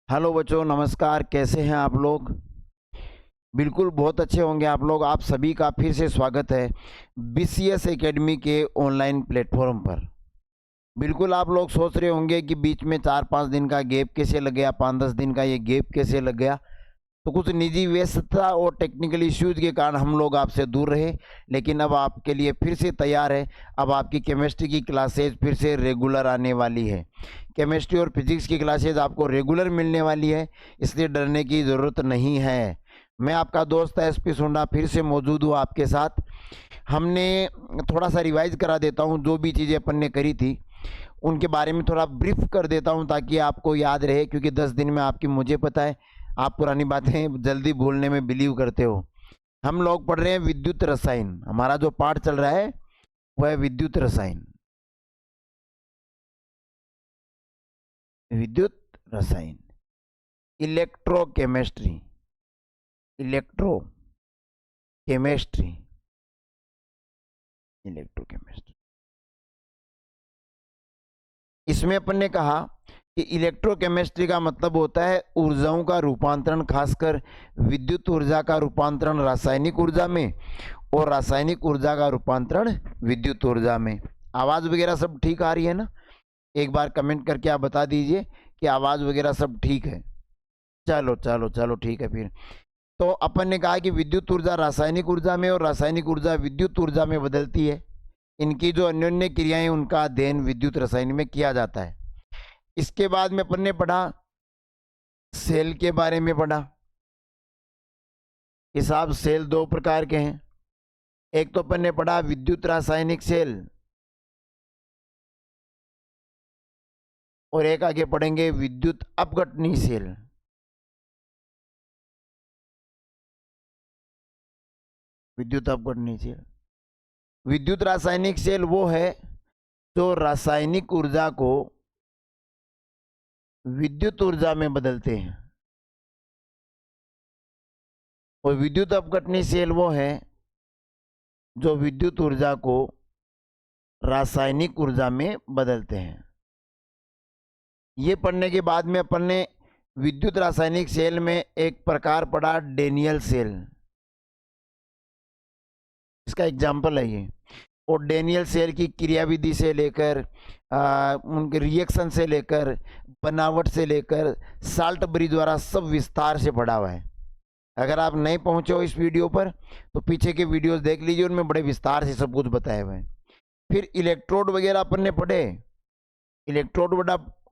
Hello बच्चों, नमस्कार। कैसे हैं आप लोग? बिल्कुल बहुत अच्छे होंगे आप लोग। आप सभी का फिर से स्वागत है बीसीएस एकेडमी के ऑनलाइन प्लेटफॉर्म पर। बिल्कुल आप लोग सोच रहे होंगे कि बीच में 4-5 दिन का गैप कैसे लग गया, 5-10 दिन का ये गैप कैसे लग गया। तो कुछ निजी व्यस्तता और टेक्निकल इश्यूज के कारण हम लोग आपसे दूर रहे, लेकिन अब आपके लिए फिर से तैयार है। अब आपकी केमिस्ट्री की क्लासेज फिर से रेगुलर आने वाली है। केमिस्ट्री और फिजिक्स की क्लासेज आपको रेगुलर मिलने वाली है, इसलिए डरने की ज़रूरत नहीं है। मैं आपका दोस्त एसपी सोंडा फिर से मौजूद हूँ आपके साथ। हमने थोड़ा सा रिवाइज करा देता हूँ, जो भी चीज़ें अपन ने करी थी उनके बारे में थोड़ा ब्रीफ कर देता हूँ ताकि आपको याद रहे, क्योंकि 10 दिन में आपकी, मुझे पता है आप पुरानी बातें जल्दी भूलने में बिलीव करते हो। हम लोग पढ़ रहे हैं विद्युत रसायन। हमारा जो पाठ चल रहा है वह है विद्युत रसायन। विद्युत रसायन, इलेक्ट्रोकेमिस्ट्री, इलेक्ट्रो केमिस्ट्री, इलेक्ट्रोकेमिस्ट्री। इसमें अपन ने कहा कि इलेक्ट्रोकेमिस्ट्री का मतलब होता है ऊर्जाओं का रूपांतरण, खासकर विद्युत ऊर्जा का रूपांतरण रासायनिक ऊर्जा में और रासायनिक ऊर्जा का रूपांतरण विद्युत ऊर्जा में। आवाज़ वगैरह सब ठीक आ रही है ना? एक बार कमेंट करके आप बता दीजिए कि आवाज़ वगैरह सब ठीक है। चलो चलो चलो, ठीक है। फिर तो अपन ने कहा कि विद्युत ऊर्जा रासायनिक ऊर्जा में और रासायनिक ऊर्जा विद्युत ऊर्जा में बदलती है। इनकी जो अन्योन्य क्रियाएं, उनका अध्ययन विद्युत रसायन में किया जाता है। इसके बाद में अपन ने पढ़ा सेल के बारे में पढ़ा। हिसाब सेल दो प्रकार के हैं। एक तो अपन ने पढ़ा विद्युत रासायनिक सेल, और एक आगे पढ़ेंगे विद्युत अपघटनी सेल। विद्युत अपघटनी सेल, विद्युत रासायनिक सेल वो है जो रासायनिक ऊर्जा को विद्युत ऊर्जा में बदलते हैं, और विद्युत अपघटनी सेल वो है जो विद्युत ऊर्जा को रासायनिक ऊर्जा में बदलते हैं। ये पढ़ने के बाद में अपन ने विद्युत रासायनिक सेल में एक प्रकार पढ़ा डेनियल सेल। इसका एग्जाम्पल है ये। और डेनियल सेल की क्रियाविधि से लेकर उनके रिएक्शन से लेकर बनावट से लेकर साल्टबरी द्वारा सब विस्तार से पढ़ा हुआ है। अगर आप नहीं पहुंचे हो इस वीडियो पर तो पीछे के वीडियोस देख लीजिए, उनमें बड़े विस्तार से सब कुछ बताया हुआ है। फिर इलेक्ट्रोड वगैरह अपन ने पढ़े, इलेक्ट्रोड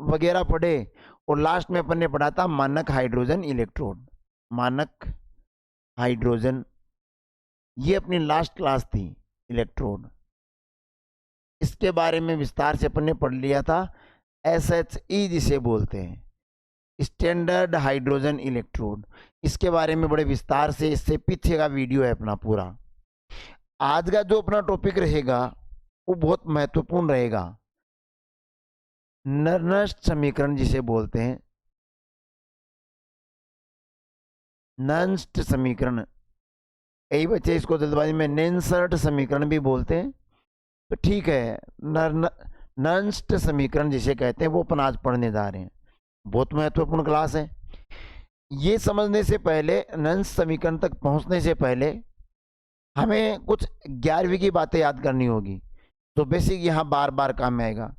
वगैरह पढ़े, और लास्ट में अपन ने पढ़ा था मानक हाइड्रोजन इलेक्ट्रोड। मानक हाइड्रोजन, ये अपनी लास्ट क्लास थी इलेक्ट्रोड। इसके बारे में विस्तार से अपन ने पढ़ लिया था। SHE जिसे बोलते हैं, स्टैंडर्ड हाइड्रोजन इलेक्ट्रोड। इसके बारे में बड़े विस्तार से, इससे पीछे का वीडियो है अपना पूरा। आज का जो अपना टॉपिक रहेगा वो बहुत महत्वपूर्ण रहेगा। नर्नस्ट समीकरण जिसे बोलते हैं, नर्नस्ट समीकरण। कई बच्चे इसको जल्दबाजी में नेंसर्ट समीकरण भी बोलते हैं, तो ठीक है। नर्नस्ट समीकरण जिसे कहते हैं वो अपन आज पढ़ने जा रहे हैं। बहुत महत्वपूर्ण क्लास है। ये समझने से पहले, नर्नस्ट समीकरण तक पहुंचने से पहले हमें कुछ 11वीं की बातें याद करनी होगी, तो बेसिक यहाँ बार बार काम में आएगा।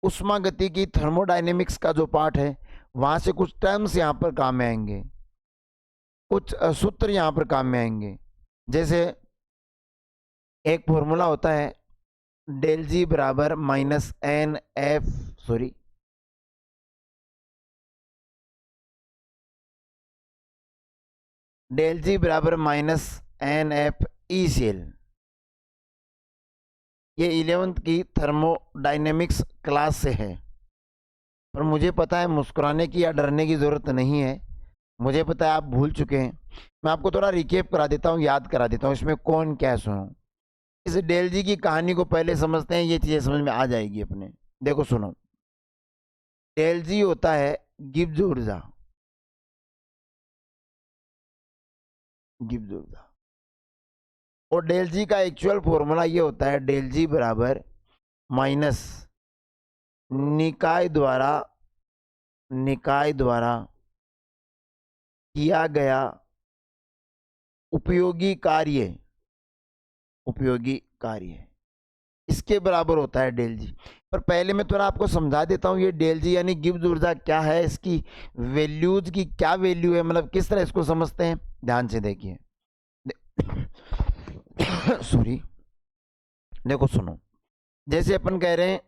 उष्मा गति की थर्मोडायनेमिक्स का जो पार्ट है, वहाँ से कुछ टर्म्स यहाँ पर काम में आएंगे, कुछ सूत्र यहाँ पर काम में आएंगे। जैसे एक फॉर्मूला होता है डेल जी बराबर minus N F, sorry, del G बराबर minus N F E cell. ये 11th की थर्मोडायनेमिक्स क्लास से है। पर मुझे पता है मुस्कुराने की या डरने की ज़रूरत नहीं है। मुझे पता है आप भूल चुके हैं। मैं आपको थोड़ा रिकेप करा देता हूँ, याद करा देता हूँ इसमें कौन क्या सुनो। इस डेल जी की कहानी को पहले समझते हैं, ये चीज़ें समझ में आ जाएगी अपने। देखो सुनो, डेल जी होता है गिब्स ऊर्जा, गिब्स ऊर्जा। और डेल जी का एक्चुअल फॉर्मूला ये होता है डेल जी बराबर माइनस निकाय द्वारा किया गया उपयोगी कार्य इसके बराबर होता है डेल जी। पर पहले मैं थोड़ा आपको समझा देता हूँ ये डेल जी यानी गिब्स ऊर्जा क्या है, इसकी वैल्यूज की क्या वैल्यू है, मतलब किस तरह इसको समझते हैं, ध्यान से देखिए। सॉरी, देखो सुनो, जैसे अपन कह रहे हैं,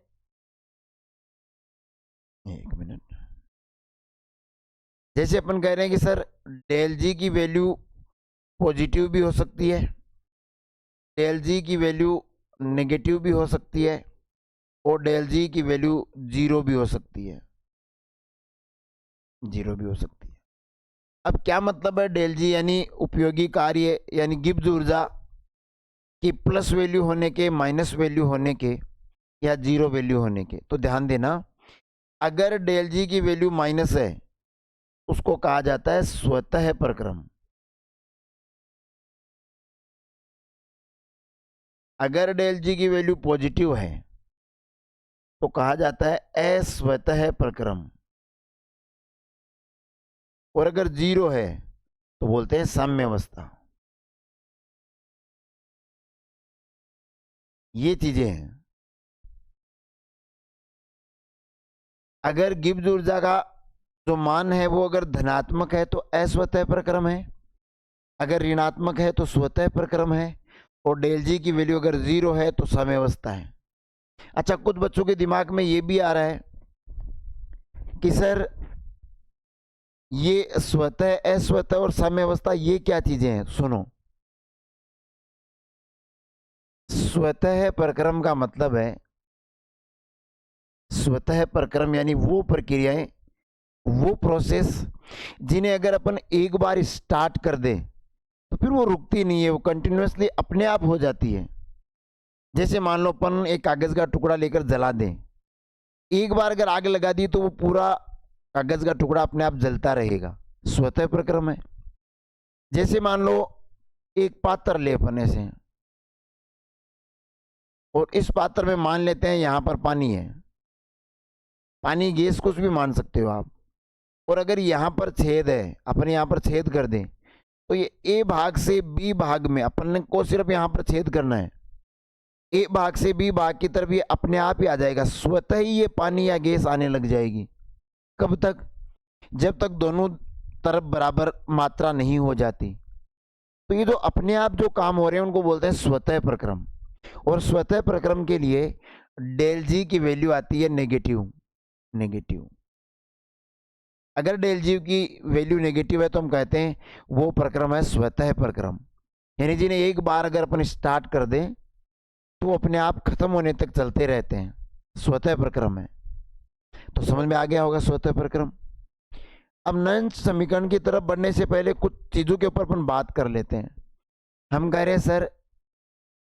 एक मिनट, जैसे अपन कह रहे हैं कि सर डेल जी की वैल्यू पॉजिटिव भी हो सकती है, डेल जी की वैल्यू नेगेटिव भी हो सकती है, और डेल जी की वैल्यू जीरो भी हो सकती है, जीरो भी हो सकती है। अब क्या मतलब है डेल जी यानी उपयोगी कार्य यानी गिब्स ऊर्जा की प्लस वैल्यू होने के, माइनस वैल्यू होने के, या जीरो वैल्यू होने के। तो ध्यान देना, अगर डेल जी की वैल्यू माइनस है उसको कहा जाता है स्वतः प्रक्रम, अगर डेल जी की वैल्यू पॉजिटिव है तो कहा जाता है अस्वतः प्रक्रम, और अगर जीरो है तो बोलते हैं साम्य अवस्था। ये चीजें हैं। अगर गिब्स ऊर्जा का जो मान है वो अगर धनात्मक है तो अस्वतः प्रक्रम है, अगर ऋणात्मक है तो स्वतः प्रक्रम है, और डेल जी की वैल्यू अगर जीरो है तो साम्यावस्था है। अच्छा, कुछ बच्चों के दिमाग में ये भी आ रहा है कि सर ये स्वतः, अस्वतः और साम्यावस्था ये क्या चीजें हैं। सुनो, स्वतः प्रक्रम का मतलब है, स्वतः प्रक्रम यानी वो प्रक्रियाएं, वो प्रोसेस जिन्हें अगर अपन एक बार स्टार्ट कर दें तो फिर वो रुकती नहीं है, वो कंटिन्यूअसली अपने आप हो जाती है। जैसे मान लो अपन एक कागज का टुकड़ा लेकर जला दें, एक बार अगर आग लगा दी तो वो पूरा कागज का टुकड़ा अपने आप जलता रहेगा, स्वतः प्रक्रम है। जैसे मान लो एक पात्र ले अपन ऐसे, और इस पात्र में मान लेते हैं यहां पर पानी है, पानी गैस कुछ भी मान सकते हो आप, और अगर यहां पर छेद है, अपन यहां पर छेद कर दें तो ये ए भाग से बी भाग में अपन को सिर्फ यहां पर छेद करना है, ए भाग से बी भाग की तरफ ये अपने आप ही आ जाएगा, स्वतः ही ये पानी या गैस आने लग जाएगी। कब तक? जब तक दोनों तरफ बराबर मात्रा नहीं हो जाती। तो ये जो अपने आप जो काम हो रहे हैं उनको बोलते हैं स्वतः प्रक्रम, और स्वतः प्रक्रम के लिए डेल जी की वैल्यू आती है नेगेटिव, नेगेटिव। अगर डेल जी की वैल्यू नेगेटिव है तो हम कहते हैं वो प्रक्रम है स्वतः प्रक्रम, यानी जिन्हें एक बार अगर अपन स्टार्ट कर दें तो वो अपने आप खत्म होने तक चलते रहते हैं, स्वतः प्रक्रम है। तो समझ में आ गया होगा स्वतः प्रक्रम। अब नंच समीकरण की तरफ बढ़ने से पहले कुछ चीजों के ऊपर अपन बात कर लेते हैं। हम कह रहे हैं सर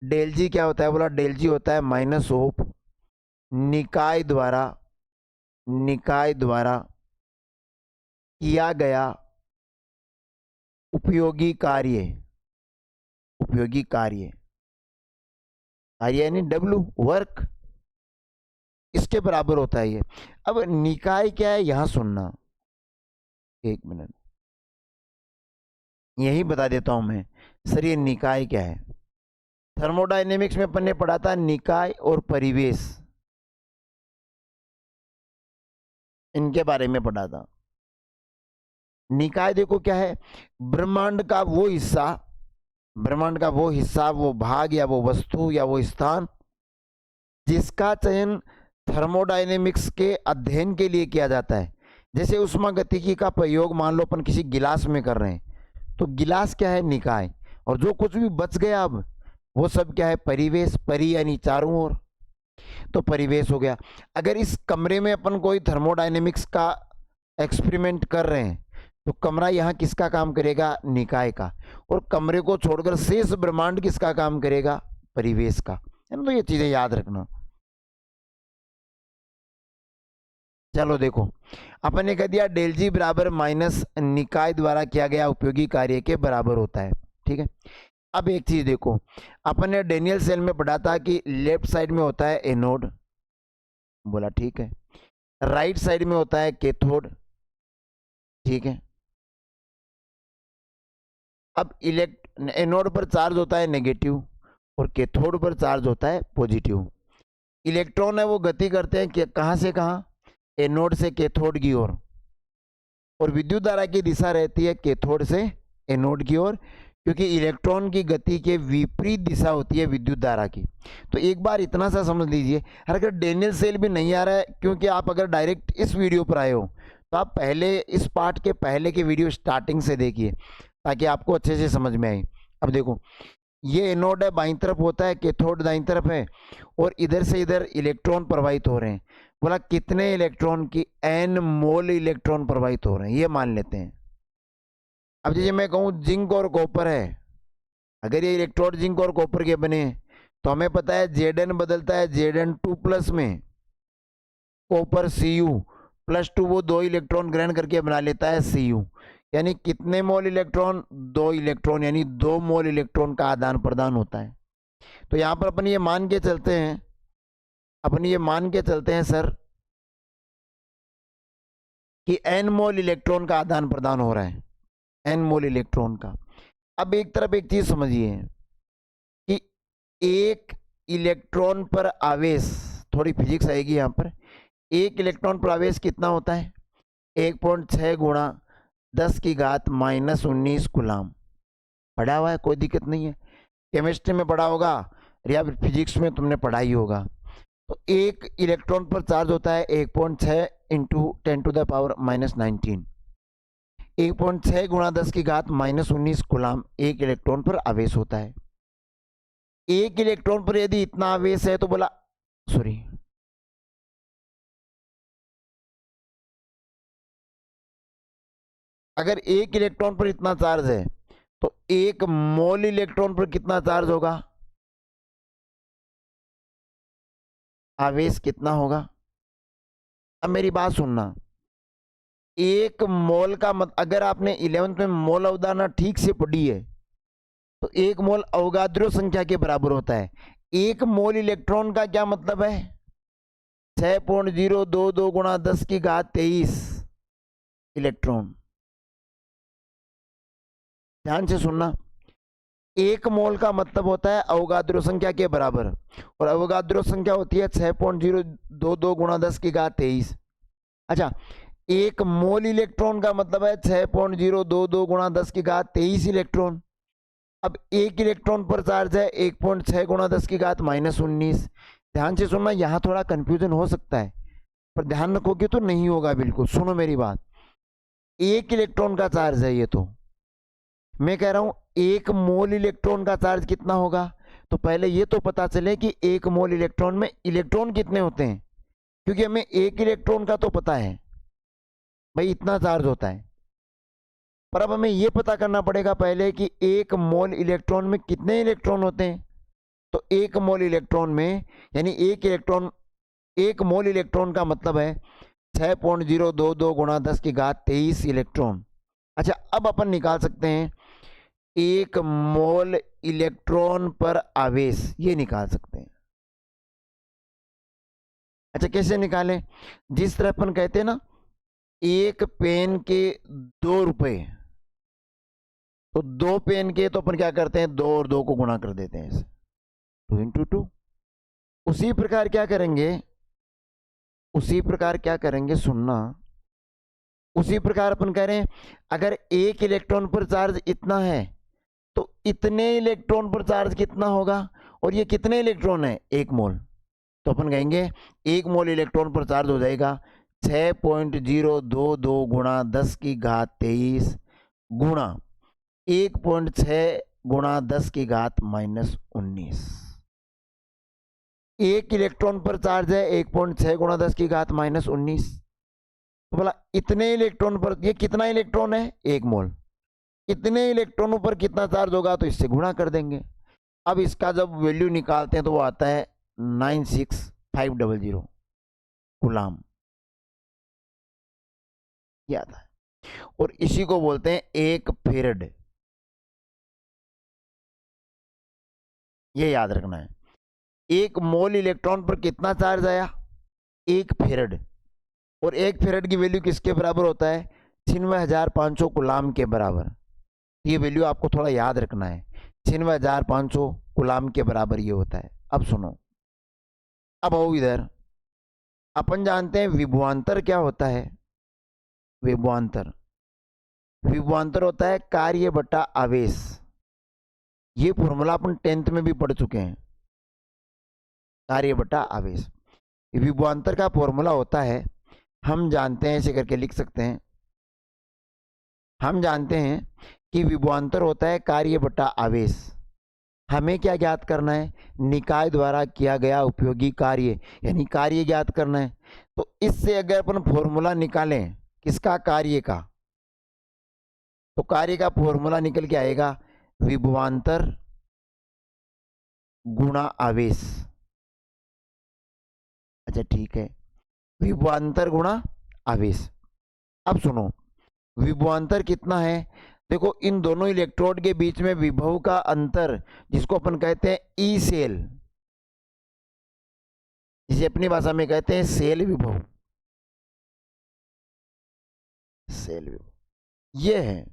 डेल जी क्या होता है, बोला डेल जी होता है माइनस ऑफ निकाय द्वारा, निकाय द्वारा किया गया उपयोगी कार्य, उपयोगी कार्य, कार्य यानी डब्ल्यू, वर्क, इसके बराबर होता है ये। अब निकाय क्या है यहां सुनना, एक मिनट यही बता देता हूं मैं। सर ये निकाय क्या है, थर्मोडायनेमिक्स में अपन ने पढ़ा था निकाय और परिवेश, इनके बारे में पढ़ा था। निकाय देखो क्या है, ब्रह्मांड का वो हिस्सा, ब्रह्मांड का वो हिस्सा, वो भाग या वो वस्तु या वो स्थान जिसका चयन थर्मोडायनेमिक्स के अध्ययन के लिए किया जाता है। जैसे उष्मागतिकी का प्रयोग मान लो अपन किसी गिलास में कर रहे हैं, तो गिलास क्या है, निकाय, और जो कुछ भी बच गया अब वो सब क्या है, परिवेश, परि यानी चारों ओर, तो परिवेश हो गया। अगर इस कमरे में अपन कोई थर्मोडायनेमिक्स का एक्सपेरिमेंट कर रहे हैं तो कमरा यहाँ किसका काम करेगा, निकाय का, और कमरे को छोड़कर शेष ब्रह्मांड किसका काम करेगा, परिवेश का, है ना। तो ये चीजें याद रखना। चलो देखो, अपन ने कह दिया डेल जी बराबर माइनस निकाय द्वारा किया गया उपयोगी कार्य के बराबर होता है, ठीक है। अब एक चीज देखो, अपन ने डेनियल सेल में पढ़ा था कि लेफ्ट साइड में होता है एनोड, बोला ठीक है, राइट साइड में होता है कैथोड, ठीक है, अब एनोड पर चार्ज होता है नेगेटिव और कैथोड पर चार्ज होता है पॉजिटिव। इलेक्ट्रॉन है वो गति करते हैं कि कहाँ से कहाँ, एनोड से कैथोड की ओर, और विद्युत धारा की दिशा रहती है कैथोड से एनोड की ओर, क्योंकि इलेक्ट्रॉन की गति के विपरीत दिशा होती है विद्युत धारा की। तो एक बार इतना सा समझ लीजिए। अगर डेनियल सेल भी नहीं आ रहा है, क्योंकि आप अगर डायरेक्ट इस वीडियो पर आए हो तो आप पहले इस पार्ट के पहले के वीडियो स्टार्टिंग से देखिए ताकि आपको अच्छे से समझ में आए। अब देखो, ये एनोड है, बाईं तरफ होता है, कैथोड दाईं तरफ है, और इधर से इधर इलेक्ट्रॉन प्रवाहित हो रहे हैं। बोला कितने इलेक्ट्रॉन की, n मोल इलेक्ट्रॉन प्रवाहित हो रहे हैं, ये मान लेते हैं। अब जैसे मैं कहूँ जिंक और कॉपर है, अगर ये इलेक्ट्रोड जिंक और कॉपर के बने हैं तो हमें पता है Zn बदलता है Zn2+ में कॉपर Cu+2, वो 2 इलेक्ट्रॉन ग्रहण करके बना लेता है Cu। यानी कितने मोल इलेक्ट्रॉन, 2 इलेक्ट्रॉन, यानी 2 मोल इलेक्ट्रॉन का आदान प्रदान होता है। तो यहाँ पर अपन ये मान के चलते हैं, सर कि n मोल इलेक्ट्रॉन का आदान प्रदान हो रहा है, n मोल इलेक्ट्रॉन का। अब एक तरफ एक चीज समझिए कि एक इलेक्ट्रॉन पर आवेश, थोड़ी फिजिक्स आएगी यहाँ पर, एक इलेक्ट्रॉन पर आवेश कितना होता है, 1.6 गुणा 10⁻⁻19 कूलाम। पढ़ा हुआ है, कोई दिक्कत नहीं है, केमिस्ट्री में पढ़ा होगा या फिर फिजिक्स में तुमने पढ़ाई होगा। तो एक इलेक्ट्रॉन पर चार्ज होता है 1.6 इंटू 10⁻⁻19, 1.6 गुणा 10⁻⁻19 कूलाम एक इलेक्ट्रॉन पर आवेश होता है। एक इलेक्ट्रॉन पर यदि इतना आवेश है तो बोला, सॉरी, अगर एक इलेक्ट्रॉन पर इतना चार्ज है तो एक मोल इलेक्ट्रॉन पर कितना चार्ज होगा, आवेश कितना होगा। अब मेरी बात सुनना, एक मोल का अगर आपने 11th में मोल अवधारणा ठीक से पढ़ी है तो एक मोल अवोगाद्रो संख्या के बराबर होता है। एक मोल इलेक्ट्रॉन का क्या मतलब है, 6.022 गुणा 10⁻23 इलेक्ट्रॉन। ध्यान से सुनना, एक मोल का मतलब होता है अवोगाद्रो संख्या के बराबर, और अवोगाद्रो संख्या होती है 6.022 गुणा 10⁻23। अच्छा, एक मोल इलेक्ट्रॉन का मतलब है 6.022 गुणा 10⁻23 इलेक्ट्रॉन। अब एक इलेक्ट्रॉन पर चार्ज है 1.6 गुणा 10⁻⁻19। ध्यान से सुनना, यहाँ थोड़ा कंफ्यूजन हो सकता है, पर ध्यान रखोगे तो नहीं होगा बिल्कुल। सुनो मेरी बात, एक इलेक्ट्रॉन का चार्ज है ये, तो मैं कह रहा हूं एक मोल इलेक्ट्रॉन का चार्ज कितना होगा। तो पहले ये तो पता चले कि एक मोल इलेक्ट्रॉन में इलेक्ट्रॉन कितने होते हैं, क्योंकि हमें एक इलेक्ट्रॉन का तो पता है भाई इतना चार्ज होता है, पर अब हमें यह पता करना पड़ेगा पहले कि एक मोल इलेक्ट्रॉन में कितने इलेक्ट्रॉन होते हैं। तो एक मोल इलेक्ट्रॉन में, यानी एक मोल इलेक्ट्रॉन का मतलब है 6.022 गुणा 10⁻23 इलेक्ट्रॉन। अच्छा, अब अपन निकाल सकते हैं एक मोल इलेक्ट्रॉन पर आवेश, ये निकाल सकते हैं। अच्छा, कैसे निकालें, जिस तरह अपन कहते हैं ना एक पेन के 2 रुपए, तो 2 पेन के तो अपन क्या करते हैं, 2 और 2 को गुणा कर देते हैं, 2 इंटू 2। उसी प्रकार क्या करेंगे, सुनना, उसी प्रकार अपन कह रहे हैं अगर एक इलेक्ट्रॉन पर चार्ज इतना है तो इतने इलेक्ट्रॉन पर चार्ज कितना होगा, और ये कितने इलेक्ट्रॉन है, 1 मोल। तो अपन कहेंगे 1 मोल इलेक्ट्रॉन पर चार्ज हो जाएगा 6.022 गुणा 10⁻23 गुणा 1.6 गुणा 10⁻⁻19। एक इलेक्ट्रॉन पर चार्ज है 1.6 गुणा 10⁻⁻19। तो बोला इतने इलेक्ट्रॉन पर, ये कितना इलेक्ट्रॉन है, 1 मोल, इतने इलेक्ट्रॉनों पर कितना चार्ज होगा, तो इससे गुणा कर देंगे। अब इसका जब वैल्यू निकालते हैं तो वो आता है 96500 कूलाम, ये आता है, और इसी को बोलते हैं 1 फेरेड। ये याद रखना है, 1 मोल इलेक्ट्रॉन पर कितना चार्ज आया, 1 फेरेड, और 1 फेरेड की वैल्यू किसके बराबर होता है, 96,500 कूलाम के बराबर। ये वैल्यू आपको थोड़ा याद रखना है। 96,500 कूलाम के बराबर ये होता है। अब सुनो, अब आओ इधर। अपन जानते हैं विभवांतर क्या होता है। विभवांतर, विभवांतर होता है कार्य बटा आवेश। ये फॉर्मूला अपन 10th में भी पढ़ चुके हैं, कार्य बटा आवेश। विभवांतर का फॉर्मूला होता है, हम जानते हैं, ऐसे करके लिख सकते हैं, हम जानते हैं कि विभवांतर होता है कार्य बटा आवेश। हमें क्या ज्ञात करना है, निकाय द्वारा किया गया उपयोगी कार्य, यानी कार्य ज्ञात करना है। तो इससे अगर अपन फॉर्मूला निकालें किसका, कार्य का, तो कार्य का फॉर्मूला निकल के आएगा विभवांतर गुणा आवेश। अच्छा ठीक है, विभवांतर गुणा आवेश। अब सुनो, विभवांतर कितना है, देखो इन दोनों इलेक्ट्रोड के बीच में विभव का अंतर, जिसको अपन कहते हैं ई सेल, जिसे अपनी भाषा में कहते हैं सेल विभव, सेल विभव ये है।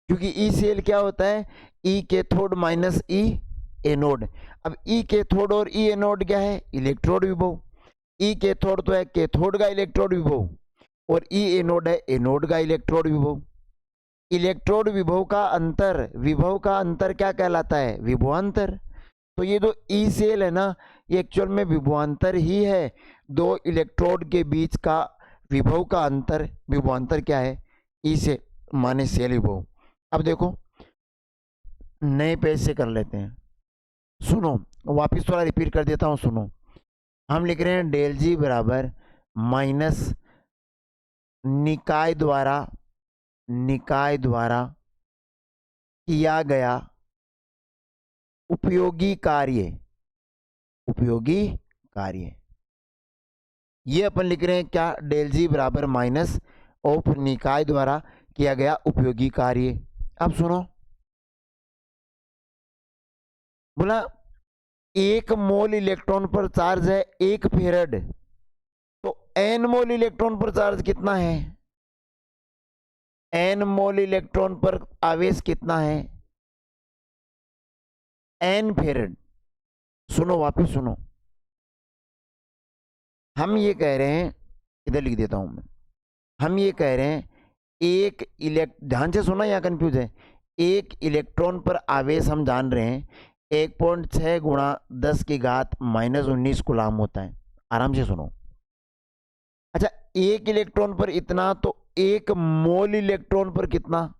क्योंकि ई सेल क्या होता है, ई कैथोड माइनस ई एनोड। अब ई कैथोड और ई एनोड क्या है, इलेक्ट्रोड विभव। ई कैथोड तो है कैथोड का इलेक्ट्रोड विभव, और ई एनोड है एनोड का इलेक्ट्रोड विभव। इलेक्ट्रोड विभव का अंतर, विभव का अंतर क्या कहलाता है, विभवांतर। तो ये जो ई सेल है ना, ये एक्चुअल में विभवांतर ही है। दो इलेक्ट्रोड के बीच का विभव का अंतर विभवांतर क्या है, ई से माने सेल विभव। अब देखो नए पेज से कर लेते हैं। सुनो, वापिस थोड़ा रिपीट कर देता हूं, सुनो। हम लिख रहे हैं डेल जी बराबर माइनस निकाय द्वारा किया गया उपयोगी कार्य, उपयोगी कार्य। ये अपन लिख रहे हैं क्या, डेल जी बराबर माइनस ऑफ निकाय द्वारा किया गया उपयोगी कार्य। अब सुनो, बोला 1 मोल इलेक्ट्रॉन पर चार्ज है 1 फेरेड, तो n मोल इलेक्ट्रॉन पर चार्ज कितना है, n मोल इलेक्ट्रॉन पर आवेश कितना है, n फेरेड। सुनो वापस सुनो, हम ये कह रहे हैं, इधर लिख देता हूं मैं, हम ये कह रहे हैं एक ध्यान से सुना, या कंफ्यूज है, एक इलेक्ट्रॉन पर आवेश हम जान रहे हैं 1.6 गुणा 10 की घात -19 कूलाम होता है। आराम से सुनो। अच्छा, एक इलेक्ट्रॉन पर इतना, तो एक मोल इलेक्ट्रॉन पर कितना,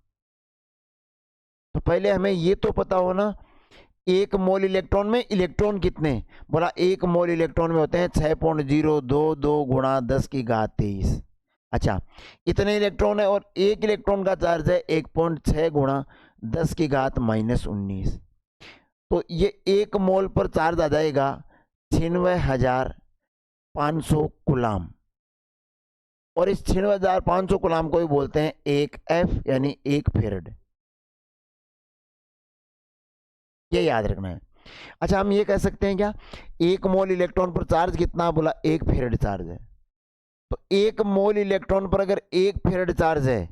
तो पहले हमें ये तो पता हो ना, एक मोल इलेक्ट्रॉन में इलेक्ट्रॉन कितने, बोला एक मोल इलेक्ट्रॉन में होते हैं 6.022 गुणा 10 की घात 23। अच्छा, इतने इलेक्ट्रॉन है और एक इलेक्ट्रॉन का चार्ज है 1.6 गुणा 10 की घात -19, तो ये एक मोल पर चार्ज आ जाएगा 96,500 कूलाम। और इस 96,500 कूलाम को भी बोलते हैं 1 F, यानी 1 फेरेड। ये याद रखना है। अच्छा, हम ये कह सकते हैं क्या, एक मोल इलेक्ट्रॉन पर चार्ज कितना, बोला 1 फेरेड चार्ज है। तो एक मोल इलेक्ट्रॉन पर अगर 1 फेरेड चार्ज है,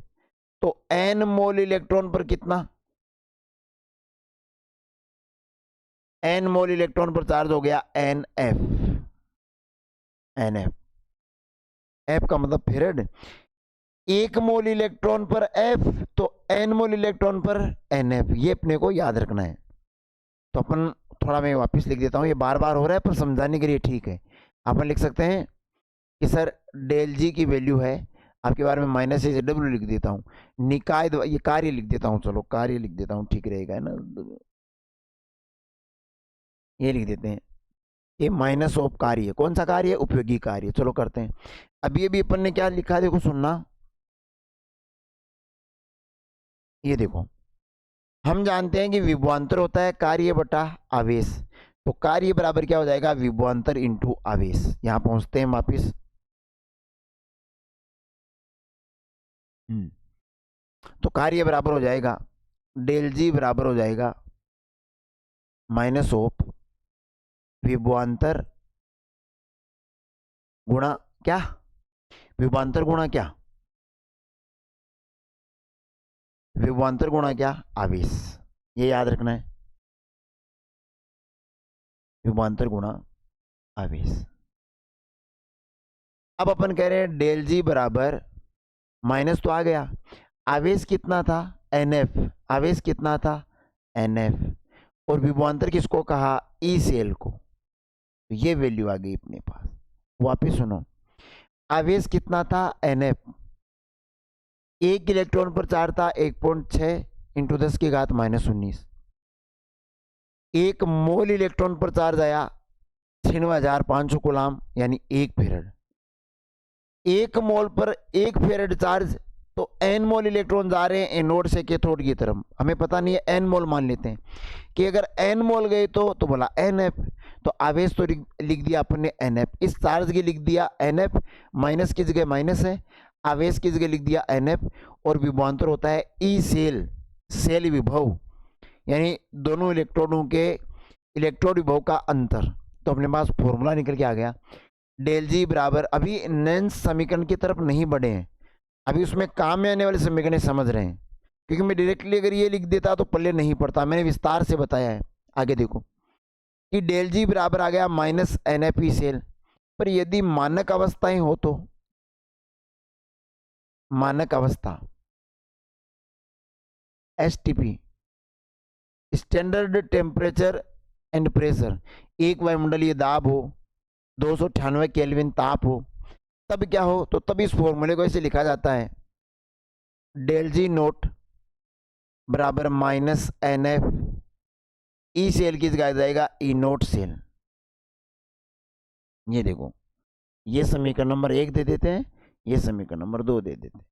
तो n मोल इलेक्ट्रॉन पर कितना, n मोल इलेक्ट्रॉन पर चार्ज हो गया NF। NF, F का मतलब फेरेड। एक मोल इलेक्ट्रॉन पर F, तो n मोल इलेक्ट्रॉन पर NF। ये अपने को याद रखना है। तो अपन थोड़ा मैं वापस लिख देता हूँ, ये बार बार हो रहा है पर समझाने के लिए ठीक है। अपन लिख सकते हैं कि सर डेल जी की वैल्यू है, आपके बारे में -AW लिख देता हूँ, निकाय ये कार्य लिख देता हूँ, चलो कार्य लिख देता हूँ, ठीक रहेगा ना, ये लिख देते हैं, ये माइनस ऑफ कार्य, कौन सा कार्य, उपयोगी कार्य। चलो करते हैं। अभी अभी अपन ने क्या लिखा, देखो सुनना, ये देखो, हम जानते हैं कि विभवांतर होता है कार्य बटा आवेश, तो कार्य बराबर क्या हो जाएगा, विभवांतर इंटू आवेश। यहां पहुंचते हैं वापिस। तो कार्य बराबर हो जाएगा डेल जी बराबर हो जाएगा माइनस ऑफ विभवांतर गुणा क्या, विभवांतर गुणा क्या, विभवांतर गुणा क्या, आवेश, ये याद रखना है, विभवांतर गुणा आवेश। अब अपन कह रहे हैं डेल जी बराबर माइनस तो आ गया, आवेश कितना था NF, आवेश कितना था NF, और विभवांतर किसको कहा, ई सेल को, तो ये वैल्यू आ गई अपने पास। वापिस सुनो, आवेश कितना था NF, एक इलेक्ट्रॉन पर चार्ज था 1.6 इंटू 10 की घात -19, एक मोल इलेक्ट्रॉन पर चार्ज आया 96,500 कूलाम यानी 1 फेरेड, एक मोल पर 1 फेरेड चार्ज, तो n मोल इलेक्ट्रॉन जा रहे हैं एनोड से कैथोड की तरफ, हमें पता नहीं है n मोल मान लेते हैं कि अगर n मोल गए तो बोला NF, तो आवेश तो लिख दिया अपन ने NF, इस चार्ज की लिख दिया NF, माइनस की जगह माइनस है, आवेश की जगह लिख दिया NF, और विभवांतर होता है ई सेल, सेल विभव यानी दोनों इलेक्ट्रॉनों के इलेक्ट्रॉन विभव का अंतर। तो अपने पास फॉर्मूला निकल के आ गया, डेल जी बराबर, अभी नैन्स समीकरण की तरफ नहीं बढ़े हैं, अभी उसमें काम में आने वाले समीकरण समझ रहे हैं, क्योंकि मैं डायरेक्टली अगर ये लिख देता तो पल्ले नहीं पड़ता, मैंने विस्तार से बताया है। आगे देखो कि डेल जी बराबर आ गया माइनस NF सेल, पर यदि मानक अवस्थाएं हो तो, मानक अवस्था STP, standard temperature and pressure, एक वायुमंडलीय दाब हो, 298 केल्विन ताप हो, तब क्या हो, तो तब इस फॉर्मूले को ऐसे लिखा जाता है, डेल जी नोट बराबर माइनस NF, ई सेल की जगह जाएगा ई नोट सेल। ये देखो, ये समीकरण नंबर 1 दे देते हैं, ये समीकरण नंबर 2 दे देते हैं,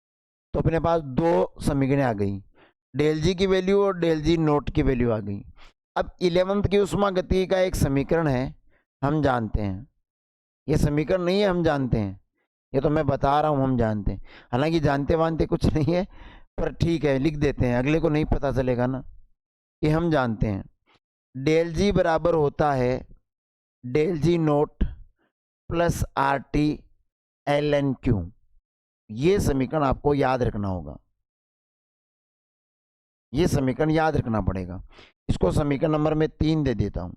तो अपने पास 2 समीकरण आ गई, डेल जी की वैल्यू और डेल जी नोट की वैल्यू आ गई। अब 11th की उष्मा गति का एक समीकरण है, हम जानते हैं, ये समीकरण नहीं है, हम जानते हैं, ये तो मैं बता रहा हूँ, हम जानते हैं, हालांकि जानते वानते कुछ नहीं है, पर ठीक है लिख देते हैं, अगले को नहीं पता चलेगा ना कि हम जानते हैं। डेल जी बराबर होता है del G naught plus RT ln Q, ये समीकरण आपको याद रखना होगा, ये समीकरण याद रखना पड़ेगा। इसको समीकरण नंबर में 3 दे देता हूं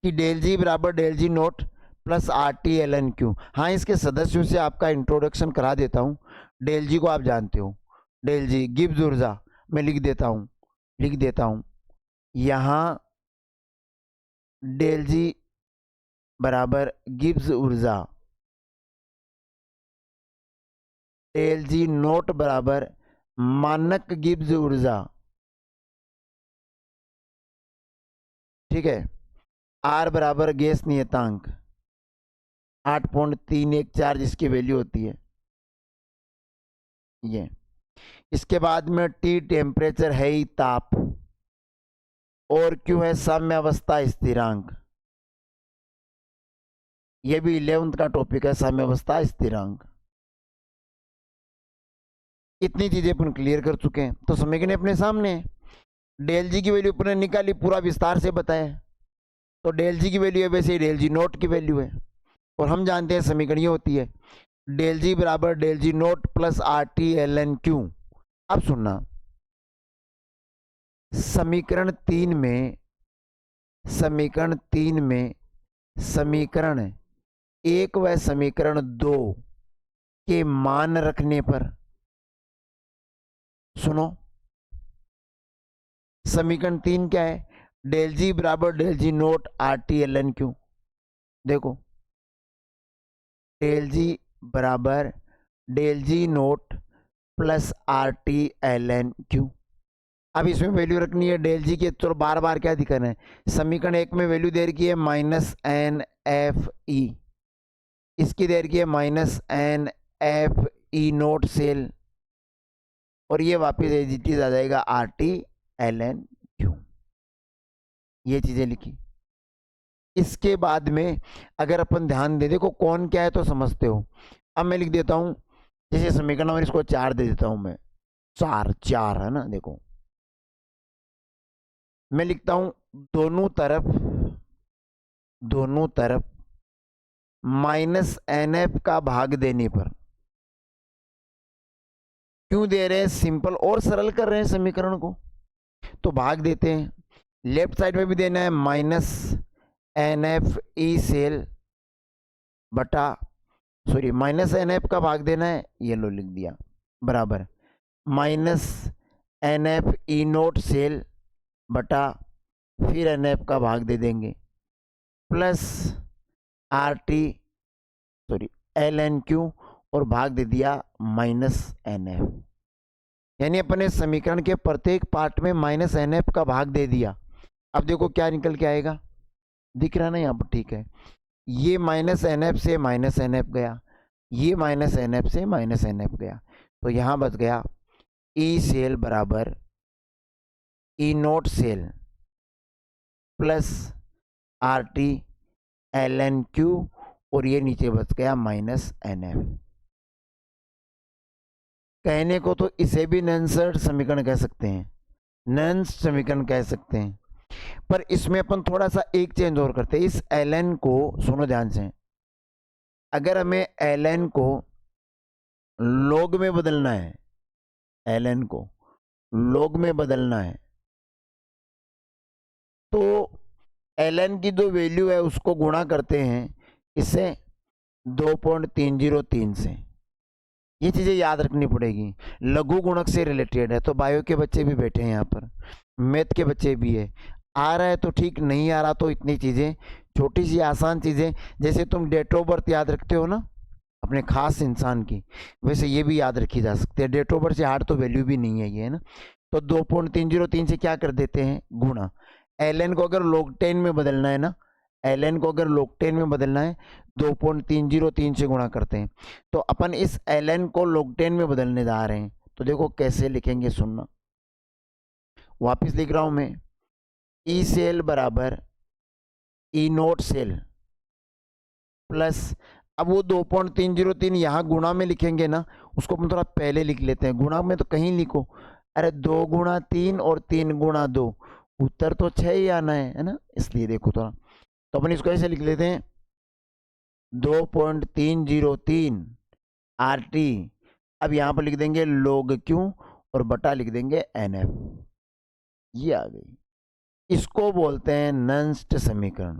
कि डेल जी बराबर del G naught plus RT ln Q। हाँ, इसके सदस्यों से आपका इंट्रोडक्शन करा देता हूं। डेल जी को आप जानते हो, डेल जी गिब्स ऊर्जा, मैं लिख देता हूं यहां डेल जी बराबर गिब्स ऊर्जा, डेल जी नोट बराबर मानक गिब्स ऊर्जा, ठीक है, R बराबर गैस नियतांक 8.314 जिसकी वैल्यू होती है ये। इसके बाद में T टेम्परेचर है ही ताप, और Q है साम्य अवस्था स्थिरांक, ये भी 11th का टॉपिक है, साम्य अवस्था स्थिरांक। इतनी चीजें अपन क्लियर कर चुके हैं, तो समीकरण अपने सामने है, डेल जी की वैल्यू अपने निकाली, पूरा विस्तार से बताया, तो डेल जी की वैल्यू है, वैसे ही डेल जी नोट की वैल्यू है, और हम जानते हैं समीकरण ये होती है डेल जी बराबर del G naught plus RT ln Q। अब सुनना, समीकरण 3 में समीकरण 1 व समीकरण 2 के मान रखने पर, सुनो, समीकरण 3 क्या है, डेल जी बराबर del G naught RT ln Q। देखो, डेल जी बराबर del G naught plus RT ln Q। अब इसमें वैल्यू रखनी है डेल जी की, चलो बार बार क्या दिखाना है, समीकरण 1 में वैल्यू दे रखी है -NFE, इसकी दे रखी है -NFE नोट सेल, और ये वापस एजिटीज आ जाएगा RT ln Q, ये चीजें लिखी। इसके बाद में अगर अपन ध्यान दे, देखो कौन क्या है तो समझते हो, अब मैं लिख देता हूं, जैसे समीकरण नंबर इसको 4 दे देता हूं मैं, 4 है ना, देखो मैं लिखता हूं दोनों तरफ -NF का भाग देने पर, क्यों दे रहे हैं? सिंपल और सरल कर रहे हैं समीकरण को, तो भाग देते हैं। लेफ्ट साइड में भी देना है minus N F E cell बटा सॉरी माइनस एन एफ का भाग देना है, ये लो लिख दिया, बराबर minus N F E naught cell बटा फिर एन एफ का भाग दे देंगे plus R T sorry L N Q और भाग दे दिया माइनस एन एफ। यानी अपने समीकरण के प्रत्येक पार्ट में माइनस एन एफ का भाग दे दिया। अब देखो क्या निकल के आएगा, दिख रहा ना यहाँ पर, ठीक है। ये माइनस एन एफ से माइनस एन एफ गया, ये माइनस एन एफ से माइनस एन एफ गया, तो यहाँ बच गया ई सेल बराबर E naught cell plus R T L N Q और ये नीचे बच गया माइनस एन एफ। कहने को तो इसे भी नंसर्ट समीकरण कह सकते हैं, नंस समीकरण कह सकते हैं, पर इसमें अपन थोड़ा सा एक चेंज और करते हैं। इस एल एन को सुनो ध्यान से, अगर हमें एल एन को लॉग में बदलना है, एल एन को लॉग में बदलना है, तो एल एन की जो वैल्यू है उसको गुणा करते हैं इससे 2.303 से। ये चीज़ें याद रखनी पड़ेगी, लघु गुणक से रिलेटेड है। तो बायो के बच्चे भी बैठे हैं यहाँ पर, मैथ के बच्चे भी है, आ रहा है तो ठीक, नहीं आ रहा तो इतनी चीज़ें छोटी सी आसान चीज़ें, जैसे तुम डेट ऑफ बर्थ याद रखते हो ना अपने खास इंसान की, वैसे ये भी याद रखी जा सकती है। डेट ऑफ बर्थ से हार्ड तो वैल्यू भी नहीं है ये, है ना। तो 2.303 से क्या कर देते हैं, गुणा। एल एन को अगर log 10 में बदलना है ना, एल एन को अगर log 10 में बदलना है 2.303 से गुणा करते हैं। तो अपन इस एल एन को log 10 में बदलने जा रहे हैं, तो देखो कैसे लिखेंगे, सुनना। वापिस लिख रहा हूं मैं, ई सेल बराबर ई नोट सेल प्लस, अब वो 2.303 यहाँ गुणा में लिखेंगे ना, उसको अपन थोड़ा पहले लिख लेते हैं। गुणा में तो कहीं लिखो, अरे 2 गुणा 3 और 3 गुणा 2, उत्तर तो 6 ही आना है ना, इसलिए देखो थोड़ा। तो अपन इसको ऐसे लिख लेते हैं 2.303 आर टी, अब यहाँ पर लिख देंगे log क्यू और बटा लिख देंगे एन एफ, ये आ गई। इसको बोलते हैं नंस्ट समीकरण।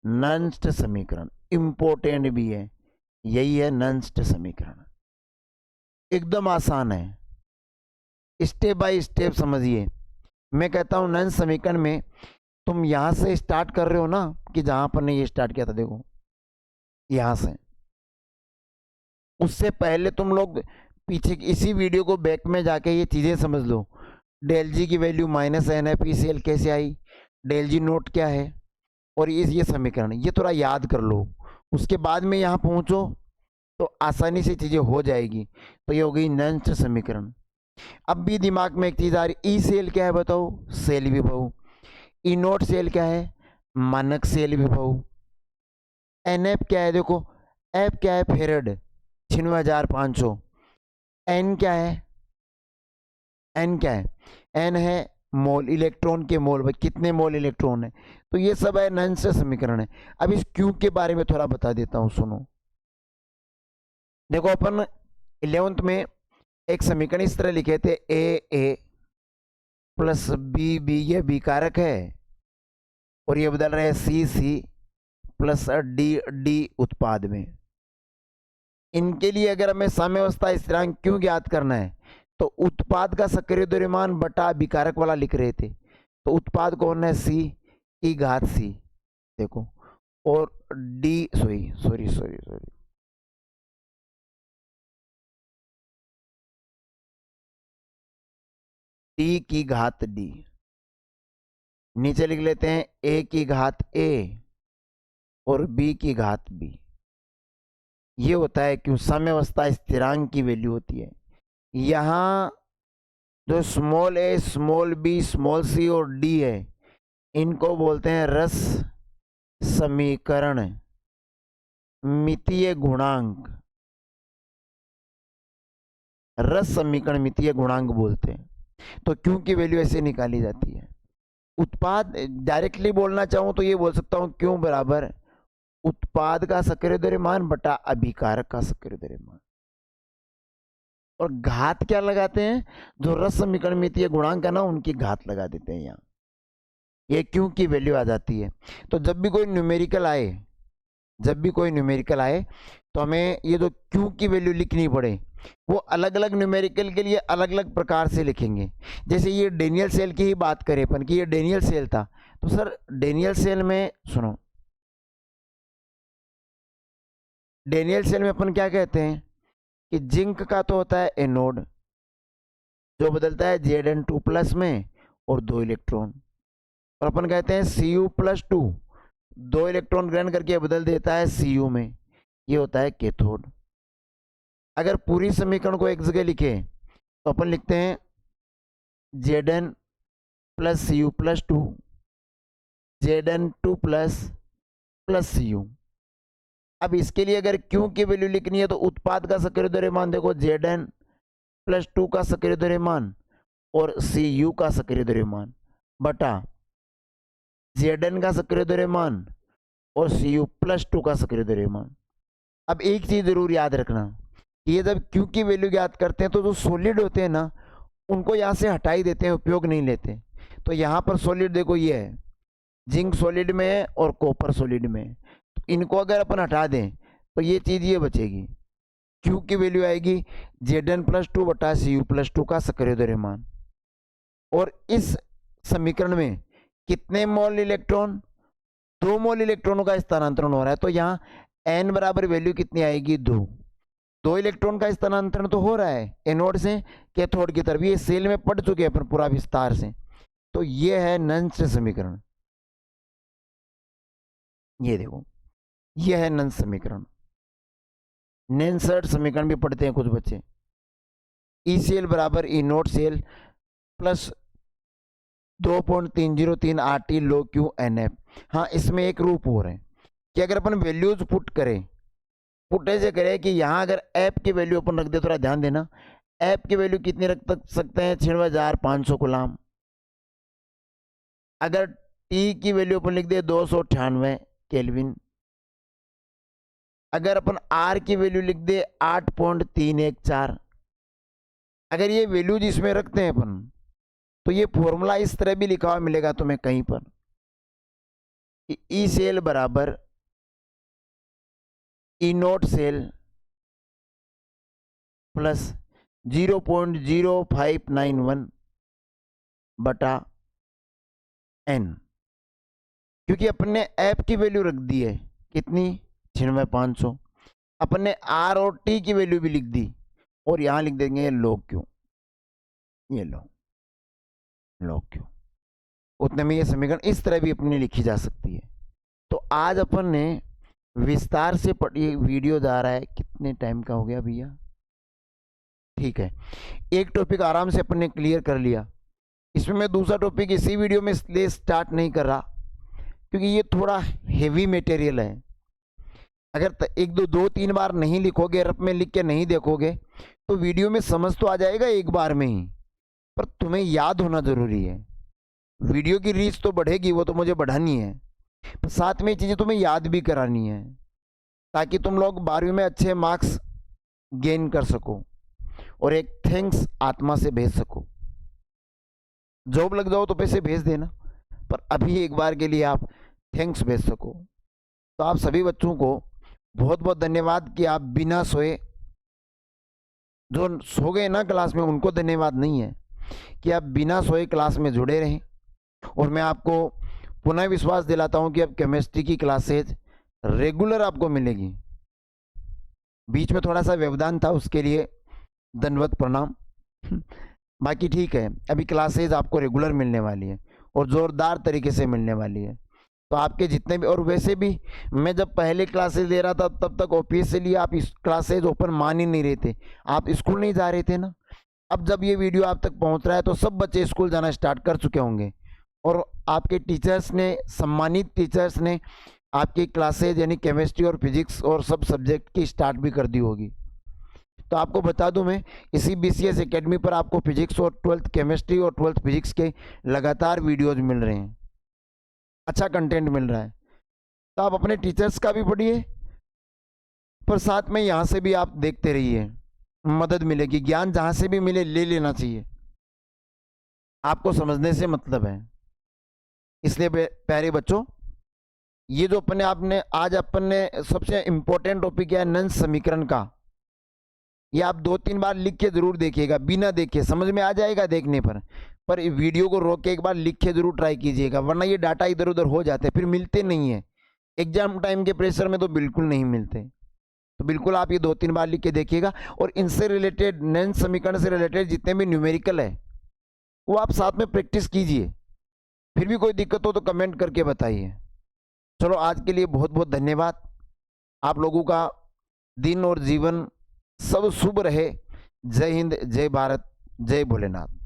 नंस्ट समीकरण इंपॉर्टेंट भी है, यही है नंस्ट समीकरण। एकदम आसान है, स्टेप बाय स्टेप समझिए। मैं कहता हूं नंस्ट समीकरण में तुम यहां से स्टार्ट कर रहे हो ना, कि जहां पर ने ये स्टार्ट किया था, देखो यहां से, उससे पहले तुम लोग पीछे इसी वीडियो को बैक में जाके ये चीजें समझ लो। डेल जी की value minus N F E cell कैसे आई, डेल जी नोट क्या है, और ये समीकरण, ये थोड़ा याद कर लो। उसके बाद में यहाँ पहुँचो तो आसानी से चीज़ें हो जाएगी। तो ये हो गई नंस्ट समीकरण। अब भी दिमाग में एक चीज़ आ रही, ई सेल क्या है बताओ, सेल विभव। ई नोट सेल क्या है, मानक सेल विभव। एन एफ क्या है, देखो एफ क्या है, फेरेड 96,500। एन क्या है, एन क्या है, एन है मोल, इलेक्ट्रॉन के मोल, भाई कितने मोल इलेक्ट्रॉन है। तो ये सब है नंस्ट समीकरण है। अब इस क्यू के बारे में थोड़ा बता देता हूं, सुनो। देखो अपन 11th में एक समीकरण इस तरह लिखे थे, ए प्लस बी, ये बी कारक है, और ये बदल रहे हैं सी प्लस डी उत्पाद में। इनके लिए अगर हमें साम्यावस्था स्थिरांक क्यों ज्ञात करना है, तो उत्पाद का सक्रिय द्रव्यमान बटा विकारक वाला लिख रहे थे, तो उत्पाद कौन है, सी की घात सी, देखो, और डी सॉरी डी की घात डी, नीचे लिख लेते हैं ए की घात ए और बी की घात बी। ये होता है क्यों, साम्यावस्था स्थिरांक की वैल्यू होती है। यहाँ जो स्मॉल ए, स्मॉल बी, स्मॉल सी और डी है, इनको बोलते हैं रस समीकरण मितीय गुणांक। रस समीकरण मितीय गुणांक बोलते हैं। तो क्यों की वैल्यू ऐसे निकाली जाती है। उत्पाद डायरेक्टली बोलना चाहूं तो ये बोल सकता हूं क्यों बराबर उत्पाद का सक्रिय द्रव्यमान बटा अभिकारक का सक्रिय द्रव्यमान। और घात क्या लगाते हैं, जो रस समीकरणमितीय गुणांक है ना उनकी घात लगा देते हैं यहाँ, ये क्यू की वैल्यू आ जाती है। तो जब भी कोई न्यूमेरिकल आए, जब भी कोई न्यूमेरिकल आए तो हमें ये जो क्यू की वैल्यू लिखनी पड़े, वो अलग अलग न्यूमेरिकल के लिए अलग अलग प्रकार से लिखेंगे। जैसे ये डेनियल सेल की ही बात करें अपन कि ये डेनियल सेल था, तो सर डेनियल सेल में सुनो, डेनियल सेल में अपन क्या कहते हैं कि जिंक का तो होता है एनोड, जो बदलता है Zn2 प्लस में और 2 इलेक्ट्रॉन, और अपन कहते हैं Cu+2 2 इलेक्ट्रॉन ग्रहण करके बदल देता है Cu में, ये होता है कैथोड। अगर पूरी समीकरण को एक जगह लिखे तो अपन लिखते हैं Zn plus Cu+2 Zn2 plus Cu। अब इसके लिए अगर Q की वैल्यू लिखनी है तो उत्पाद का सक्रिय द्रव्यमान देखो Zn+2 का सक्रिय द्रव्यमान और Cu का सक्रिय द्रव्यमान बटा Zn का सक्रिय द्रव्यमान और Cu+2 का सक्रिय द्रव्यमान। अब एक चीज जरूर याद रखना, ये जब Q की वैल्यू याद करते हैं तो जो सॉलिड होते हैं ना उनको यहाँ से हटा ही देते हैं, उपयोग नहीं लेते। तो यहाँ पर सॉलिड देखो ये है, जिंक सॉलिड में है और कॉपर सॉलिड में है, तो इनको अगर अपन हटा दें तो ये चीज ये बचेगी, Q की वैल्यू आएगी Zn+2 बटा Cu+2 का सक्रिय द्रव्यमान। और इस समीकरण में कितने मोल इलेक्ट्रॉन, 2 मोल इलेक्ट्रॉनों का स्थानांतरण हो रहा है, तो यहाँ n बराबर वैल्यू कितनी आएगी 2 इलेक्ट्रॉन का स्थानांतरण तो हो रहा है एनोड से कैथोड की तरफ, ये सेल में पढ़ चुके हैं पर पूरा विस्तार से। तो ये है नंस समीकरण, ये देखो ये है नंस समीकरण। नेंसर्ट समीकरण भी पढ़ते हैं कुछ बच्चे, ई सेल बराबर E naught cell plus 2.303 RT लो क्यू NF। हाँ इसमें एक रूप हो रहे हैं कि अगर अपन वैल्यूज पुट करें, पुट ऐसे करें कि यहाँ अगर एफ की वैल्यू अपन रख दे, थोड़ा ध्यान देना, एफ की वैल्यू कितनी रख सकते हैं 96,500 गुलाम। अगर टी की वैल्यू अपन लिख दे 298 केल्विन, अगर अपन आर की वैल्यू लिख दे 8.314, अगर ये वैल्यूज इसमें रखते हैं अपन तो ये फॉर्मूला इस तरह भी लिखा हुआ मिलेगा तुम्हें कहीं पर, ई सेल बराबर ई नोट सेल प्लस 0.0591 बटा n, क्योंकि अपन ने एफ की वैल्यू रख दी है कितनी 96,500, अपन ने आर और टी की वैल्यू भी लिख दी और यहां लिख देंगे log Q, ये log Q। उतने में ये समीकरण इस तरह भी अपनी लिखी जा सकती है। तो आज अपन ने विस्तार से पढ़ी, वीडियो जा रहा है कितने टाइम का हो गया भैया, ठीक है, एक टॉपिक आराम से अपन ने क्लियर कर लिया। इसमें मैं दूसरा टॉपिक इसी वीडियो में इसलिए स्टार्ट नहीं कर रहा क्योंकि ये थोड़ा हेवी मटेरियल है। अगर एक दो तीन बार नहीं लिखोगे, रफ में लिख के नहीं देखोगे तो वीडियो में समझ तो आ जाएगा एक बार में ही, पर तुम्हें याद होना जरूरी है। वीडियो की रीच तो बढ़ेगी, वो तो मुझे बढ़ानी है, पर साथ में चीज़ें तुम्हें याद भी करानी है ताकि तुम लोग 12वीं में अच्छे मार्क्स गेन कर सको और एक थैंक्स आत्मा से भेज सको। जॉब लग जाओ तो पैसे भेज देना, पर अभी एक बार के लिए आप थैंक्स भेज सको। तो आप सभी बच्चों को बहुत बहुत धन्यवाद कि आप बिना सोए, जो सो गए ना क्लास में उनको धन्यवाद नहीं है, कि आप बिना सोए क्लास में जुड़े रहें। और मैं आपको पुनः विश्वास दिलाता हूं कि अब केमिस्ट्री की क्लासेज रेगुलर आपको मिलेगी। बीच में थोड़ा सा व्यवधान था, उसके लिए दंडवत प्रणाम। बाकी ठीक है, अभी क्लासेज आपको रेगुलर मिलने वाली है और ज़ोरदार तरीके से मिलने वाली है। तो आपके जितने भी, और वैसे भी मैं जब पहले क्लासेज ले रहा था तब तक ऑफिशियली आप इस क्लासेज ओपन मान ही नहीं रहे थे, आप स्कूल नहीं जा रहे थे ना। अब जब ये वीडियो आप तक पहुंच रहा है तो सब बच्चे स्कूल जाना स्टार्ट कर चुके होंगे और आपके टीचर्स ने, सम्मानित टीचर्स ने आपकी क्लासेज यानी केमिस्ट्री और फिजिक्स और सब सब्जेक्ट की स्टार्ट भी कर दी होगी। तो आपको बता दूं, मैं इसी BCS एकेडमी पर आपको फिजिक्स और 12th केमिस्ट्री और 12th फिजिक्स के लगातार वीडियोज मिल रहे हैं, अच्छा कंटेंट मिल रहा है। तो आप अपने टीचर्स का भी पढ़िए, पर साथ में यहाँ से भी आप देखते रहिए। मदद मिलेगी। ज्ञान जहाँ से भी मिले ले लेना चाहिए, आपको समझने से मतलब है। इसलिए प्यारे बच्चों, ये जो आपने आज अपन ने सबसे इम्पोर्टेंट टॉपिक है नंद समीकरण का, ये आप 2-3 बार लिख के जरूर देखिएगा। बिना देखे समझ में आ जाएगा देखने पर वीडियो को रोक के एक बार लिख के जरूर ट्राई कीजिएगा, वरना ये डाटा इधर उधर हो जाते फिर मिलते नहीं है। एग्जाम टाइम के प्रेशर में तो बिल्कुल नहीं मिलते। तो बिल्कुल आप ये 2-3 बार लिख के देखिएगा, और इनसे रिलेटेड नंद समीकरण से रिलेटेड जितने भी न्यूमेरिकल है वो आप साथ में प्रैक्टिस कीजिए। फिर भी कोई दिक्कत हो तो कमेंट करके बताइए। चलो आज के लिए बहुत बहुत धन्यवाद। आप लोगों का दिन और जीवन सब शुभ रहे। जय हिंद, जय भारत, जय भोलेनाथ।